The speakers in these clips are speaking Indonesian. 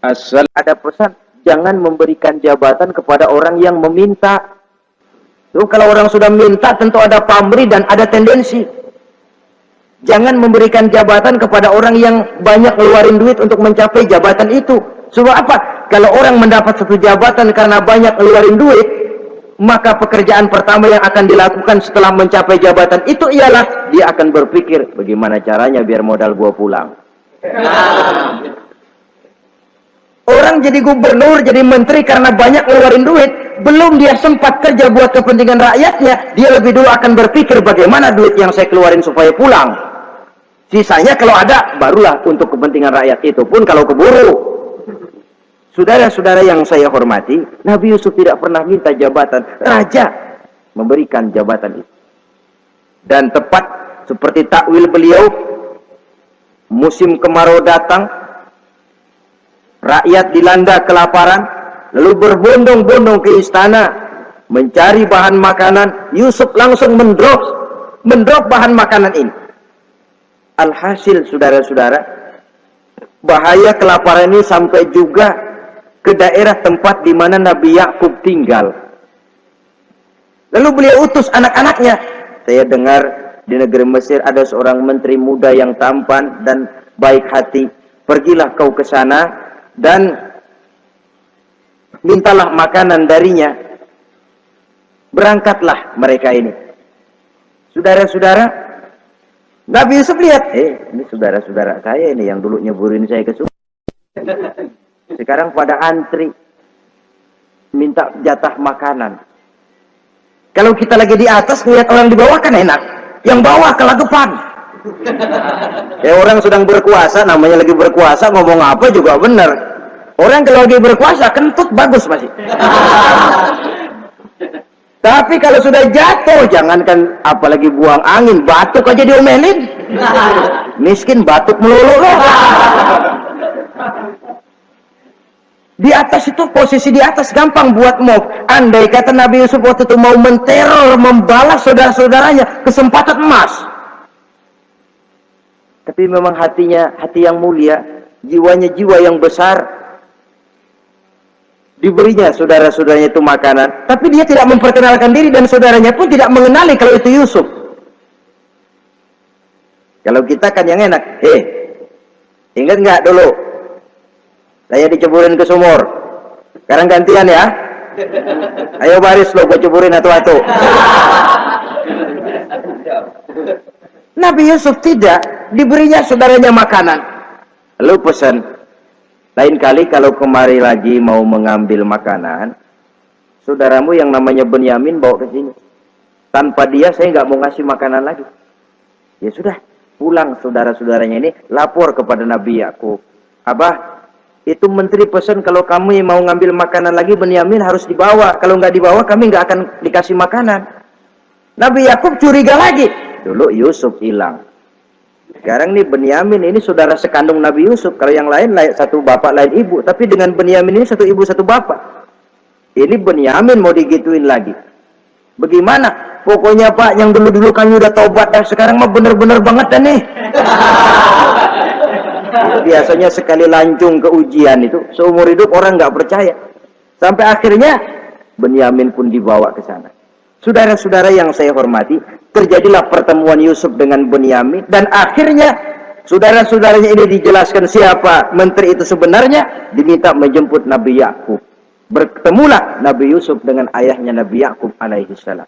Asal ada pesan, jangan memberikan jabatan kepada orang yang meminta. Tuh, kalau orang sudah minta tentu ada pamrih dan ada tendensi. Jangan memberikan jabatan kepada orang yang banyak ngeluarin duit untuk mencapai jabatan itu. Sebab apa? Kalau orang mendapat satu jabatan karena banyak ngeluarin duit, maka pekerjaan pertama yang akan dilakukan setelah mencapai jabatan itu ialah dia akan berpikir bagaimana caranya biar modal gua pulang. Orang jadi gubernur, jadi menteri karena banyak ngeluarin duit, belum dia sempat kerja buat kepentingan rakyatnya, dia lebih dulu akan berpikir bagaimana duit yang saya keluarin supaya pulang. Sisanya kalau ada, barulah untuk kepentingan rakyat, itu pun kalau keburu. Saudara-saudara yang saya hormati, Nabi Yusuf tidak pernah minta jabatan. Raja memberikan jabatan itu. Dan tepat seperti takwil beliau, musim kemarau datang, rakyat dilanda kelaparan, lalu berbondong-bondong ke istana mencari bahan makanan. Yusuf langsung mendrop bahan makanan ini. Alhasil saudara-saudara, bahaya kelaparan ini sampai juga ke daerah tempat di mana Nabi Yakub tinggal. Lalu beliau utus anak-anaknya. Saya dengar di negeri Mesir ada seorang menteri muda yang tampan dan baik hati. Pergilah kau ke sana dan mintalah makanan darinya. Berangkatlah mereka ini. Saudara-saudara, Nabi Yusuf lihat, ini saudara-saudara saya ini yang dulu nyeburin saya ke sungai. Sekarang pada antri minta jatah makanan. Kalau kita lagi di atas ngeliat orang di bawah kan enak, yang bawah kelagapan. Orang sedang berkuasa, namanya lagi berkuasa, ngomong apa juga benar. Orang kalau lagi berkuasa kentut bagus masih. Tapi kalau sudah jatuh, jangankan apalagi buang angin, batuk aja diomelin. Miskin batuk melulu. Di atas itu, posisi di atas gampang buat mob. Andai kata Nabi Yusuf waktu itu mau menteror, membalas saudara-saudaranya, kesempatan emas. Tapi memang hatinya hati yang mulia, jiwanya jiwa yang besar. Diberinya saudara-saudaranya itu makanan, tapi dia tidak memperkenalkan diri dan saudaranya pun tidak mengenali kalau itu Yusuf. Kalau kita kan yang enak, ingat nggak dulu saya diceburin ke sumur, sekarang gantian ya, ayo baris lo, gue ceburin atu-atu. Nabi Yusuf tidak, diberinya saudaranya makanan, lalu pesan, lain kali kalau kemari lagi mau mengambil makanan, saudaramu yang namanya Benyamin bawa ke sini. Tanpa dia saya nggak mau ngasih makanan lagi. Ya sudah, pulang saudara-saudaranya ini lapor kepada Nabi Yakub. Abah, itu menteri pesan kalau kamu mau ngambil makanan lagi Benyamin harus dibawa. Kalau nggak dibawa kami nggak akan dikasih makanan. Nabi Yakub curiga lagi. Dulu Yusuf hilang. Sekarang nih Benyamin ini saudara sekandung Nabi Yusuf. Kalau yang lain satu bapak lain ibu, tapi dengan Benyamin ini satu ibu satu bapak. Ini Benyamin mau digituin lagi. Bagaimana? Pokoknya Pak, yang dulu-dulu kami udah tobat dan sekarang mah bener-bener banget dah nih. Biasanya sekali lancung ke ujian itu seumur hidup orang nggak percaya. Sampai akhirnya Benyamin pun dibawa ke sana. Saudara-saudara yang saya hormati, terjadilah pertemuan Yusuf dengan Benyamin dan akhirnya saudara-saudaranya ini dijelaskan siapa menteri itu sebenarnya, diminta menjemput Nabi Yakub. Bertemulah Nabi Yusuf dengan ayahnya Nabi Yakub alaihi salam.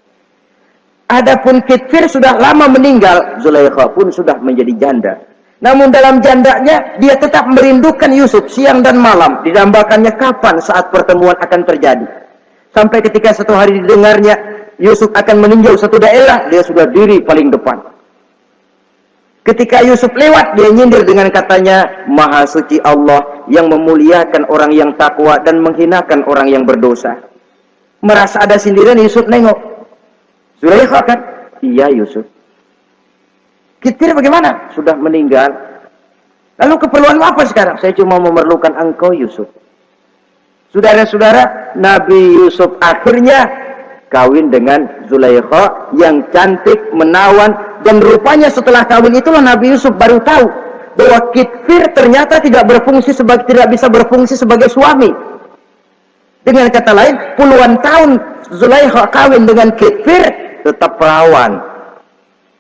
Adapun Kitfir sudah lama meninggal, Zulaikha pun sudah menjadi janda. Namun dalam jandanya dia tetap merindukan Yusuf siang dan malam. Didambakannya kapan saat pertemuan akan terjadi. Sampai ketika satu hari didengarnya Yusuf akan meninjau satu daerah, dia sudah diri paling depan. Ketika Yusuf lewat, dia nyindir dengan katanya, Maha suci Allah yang memuliakan orang yang takwa dan menghinakan orang yang berdosa. Merasa ada sindiran, Yusuf nengok. Zulaikha kan? Iya Yusuf. Kitfir bagaimana? Sudah meninggal. Lalu keperluanmu apa sekarang? Saya cuma memerlukan engkau Yusuf. Saudara-saudara, Nabi Yusuf akhirnya kawin dengan Zulaikha yang cantik, menawan, dan rupanya setelah kawin itulah Nabi Yusuf baru tahu bahwa Kitfir ternyata tidak bisa berfungsi sebagai suami. Dengan kata lain, puluhan tahun Zulaikha kawin dengan Kitfir, tetap perawan,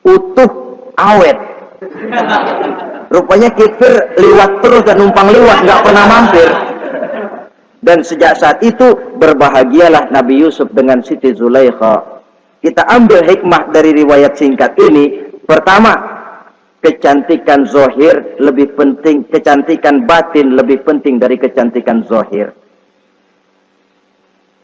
utuh, awet. Rupanya Kitfir liwat terus dan numpang liwat, nggak pernah mampir. Dan sejak saat itu berbahagialah Nabi Yusuf dengan Siti Zulaikha. Kita ambil hikmah dari riwayat singkat ini. Pertama, kecantikan zohir lebih penting, kecantikan batin lebih penting dari kecantikan zohir.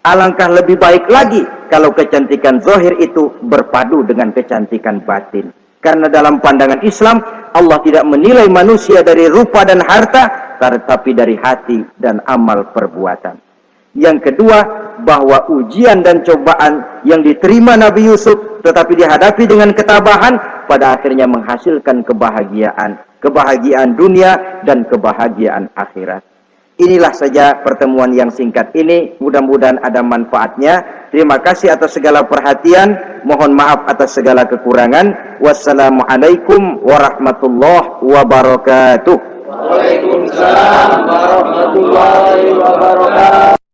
Alangkah lebih baik lagi kalau kecantikan zohir itu berpadu dengan kecantikan batin. Karena dalam pandangan Islam, Allah tidak menilai manusia dari rupa dan harta, tetapi dari hati dan amal perbuatan. Yang kedua, bahwa ujian dan cobaan yang diterima Nabi Yusuf tetapi dihadapi dengan ketabahan, pada akhirnya menghasilkan kebahagiaan. Kebahagiaan dunia dan kebahagiaan akhirat. Inilah saja pertemuan yang singkat ini. Mudah-mudahan ada manfaatnya. Terima kasih atas segala perhatian. Mohon maaf atas segala kekurangan. Wassalamualaikum warahmatullahi wabarakatuh. Waalaikumsalam warahmatullahi wabarakatuh.